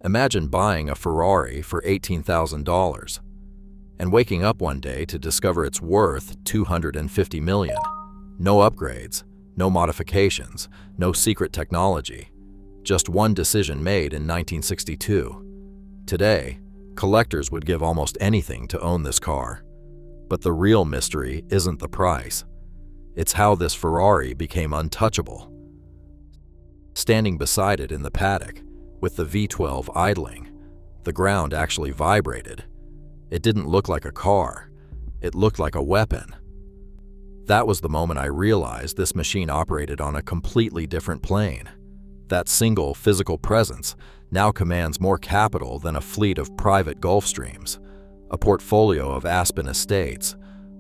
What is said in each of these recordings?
Imagine buying a Ferrari for $18,000 and waking up one day to discover it's worth $250 million. No upgrades, no modifications, no secret technology. Just one decision made in 1962. Today, collectors would give almost anything to own this car. But the real mystery isn't the price. It's how this Ferrari became untouchable. Standing beside it in the paddock, with the V12 idling, the ground actually vibrated. It didn't look like a car. It looked like a weapon. That was the moment I realized this machine operated on a completely different plane. That single physical presence now commands more capital than a fleet of private Gulfstreams, a portfolio of Aspen estates,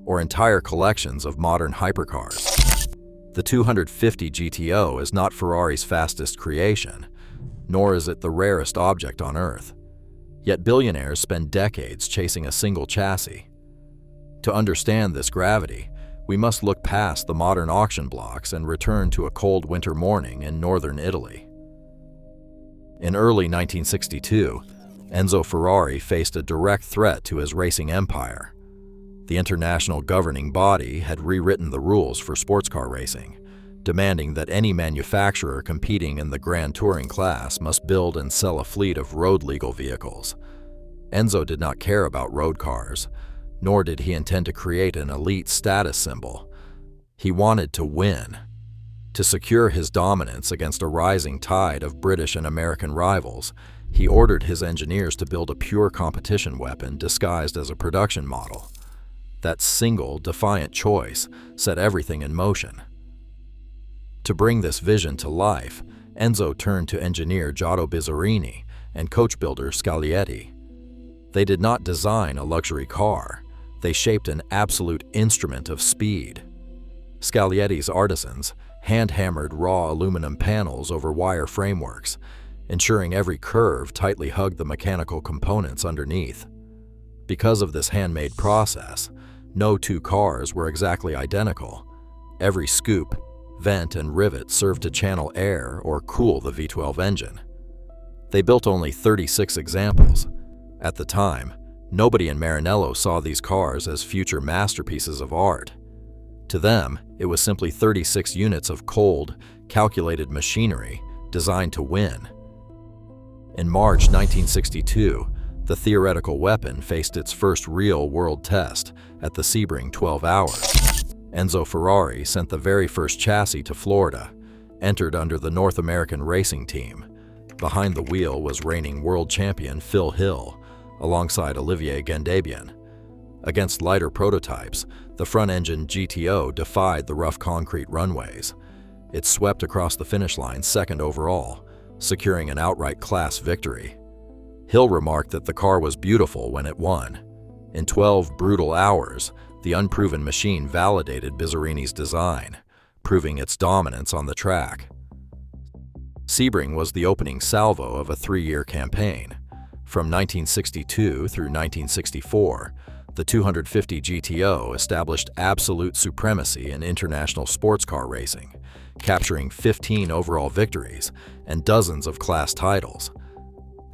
or entire collections of modern hypercars. The 250 GTO is not Ferrari's fastest creation, nor is it the rarest object on Earth. Yet billionaires spend decades chasing a single chassis. To understand this gravity, we must look past the modern auction blocks and return to a cold winter morning in northern Italy. In early 1962, Enzo Ferrari faced a direct threat to his racing empire. The international governing body had rewritten the rules for sports car racing, demanding that any manufacturer competing in the Grand Touring class must build and sell a fleet of road-legal vehicles. Enzo did not care about road cars, nor did he intend to create an elite status symbol. He wanted to win. To secure his dominance against a rising tide of British and American rivals, he ordered his engineers to build a pure competition weapon disguised as a production model. That single, defiant choice set everything in motion. To bring this vision to life, Enzo turned to engineer Giotto Bizzarini and coach builder Scaglietti. They did not design a luxury car. They shaped an absolute instrument of speed. Scaglietti's artisans hand-hammered raw aluminum panels over wire frameworks, ensuring every curve tightly hugged the mechanical components underneath. Because of this handmade process, no two cars were exactly identical. Every scoop, vent, and rivet served to channel air or cool the V12 engine. They built only 36 examples. At the time, nobody in Maranello saw these cars as future masterpieces of art. To them, it was simply 36 units of cold, calculated machinery designed to win. In March 1962, the theoretical weapon faced its first real-world test at the Sebring 12 Hours. Enzo Ferrari sent the very first chassis to Florida, entered under the North American Racing Team. Behind the wheel was reigning world champion Phil Hill, alongside Olivier Gendebien. Against lighter prototypes, the front-engine GTO defied the rough concrete runways. It swept across the finish line second overall, securing an outright class victory. Hill remarked that the car was beautiful when it won. In 12 brutal hours, the unproven machine validated Bizzarini's design, proving its dominance on the track. Sebring was the opening salvo of a 3-year campaign. From 1962 through 1964, the 250 GTO established absolute supremacy in international sports car racing, capturing 15 overall victories and dozens of class titles.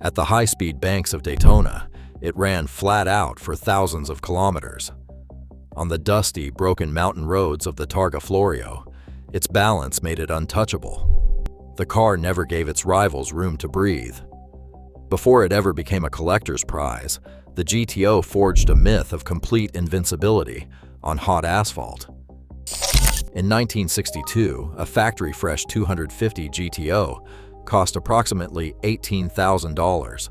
At the high-speed banks of Daytona, it ran flat out for thousands of kilometers. On the dusty, broken mountain roads of the Targa Florio, its balance made it untouchable. The car never gave its rivals room to breathe. Before it ever became a collector's prize, the GTO forged a myth of complete invincibility on hot asphalt. In 1962, a factory-fresh 250 GTO cost approximately $18,000.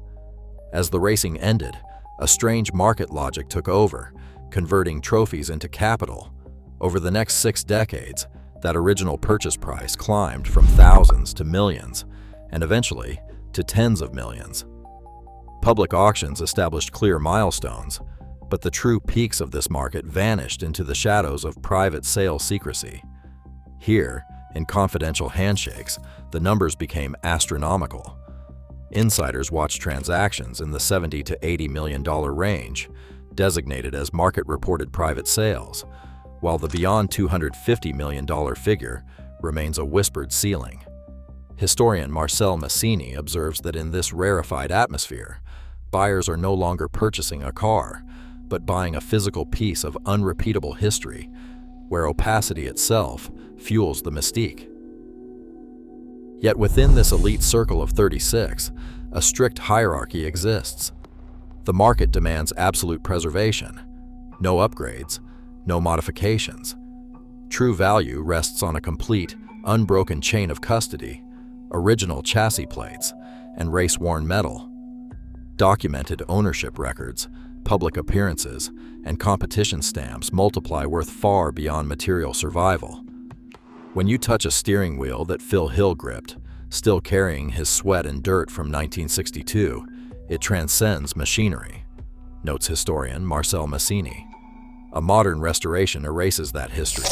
As the racing ended, a strange market logic took over, converting trophies into capital. Over the next 6 decades, that original purchase price climbed from thousands to millions, and eventually to tens of millions. Public auctions established clear milestones, but the true peaks of this market vanished into the shadows of private sale secrecy. Here, in confidential handshakes, the numbers became astronomical. Insiders watched transactions in the $70 to $80 million range, designated as market-reported private sales, while the beyond $250 million figure remains a whispered ceiling. Historian Marcel Massini observes that in this rarefied atmosphere, buyers are no longer purchasing a car, but buying a physical piece of unrepeatable history, where opacity itself fuels the mystique. Yet within this elite circle of 36, a strict hierarchy exists. The market demands absolute preservation, no upgrades, no modifications. True value rests on a complete, unbroken chain of custody, original chassis plates, and race-worn metal. Documented ownership records, public appearances, and competition stamps multiply worth far beyond material survival. When you touch a steering wheel that Phil Hill gripped, still carrying his sweat and dirt from 1962, it transcends machinery, notes historian Marcel Massini. A modern restoration erases that history.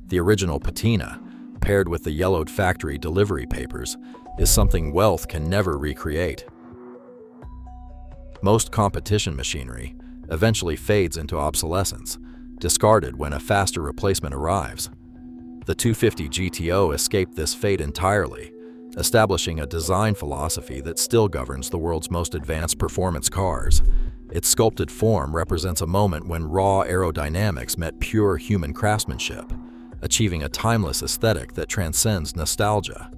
The original patina, paired with the yellowed factory delivery papers, is something wealth can never recreate. Most competition machinery eventually fades into obsolescence, discarded when a faster replacement arrives. The 250 GTO escaped this fate entirely, establishing a design philosophy that still governs the world's most advanced performance cars. Its sculpted form represents a moment when raw aerodynamics met pure human craftsmanship, achieving a timeless aesthetic that transcends nostalgia.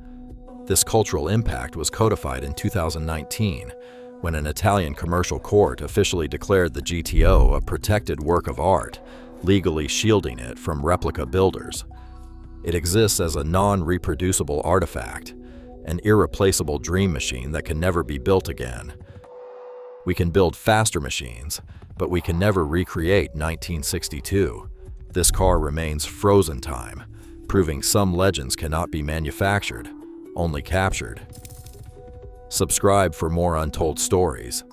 This cultural impact was codified in 2019, when an Italian commercial court officially declared the GTO a protected work of art, legally shielding it from replica builders. It exists as a non-reproducible artifact, an irreplaceable dream machine that can never be built again. We can build faster machines, but we can never recreate 1962. This car remains frozen time, proving some legends cannot be manufactured, only captured. Subscribe for more untold stories.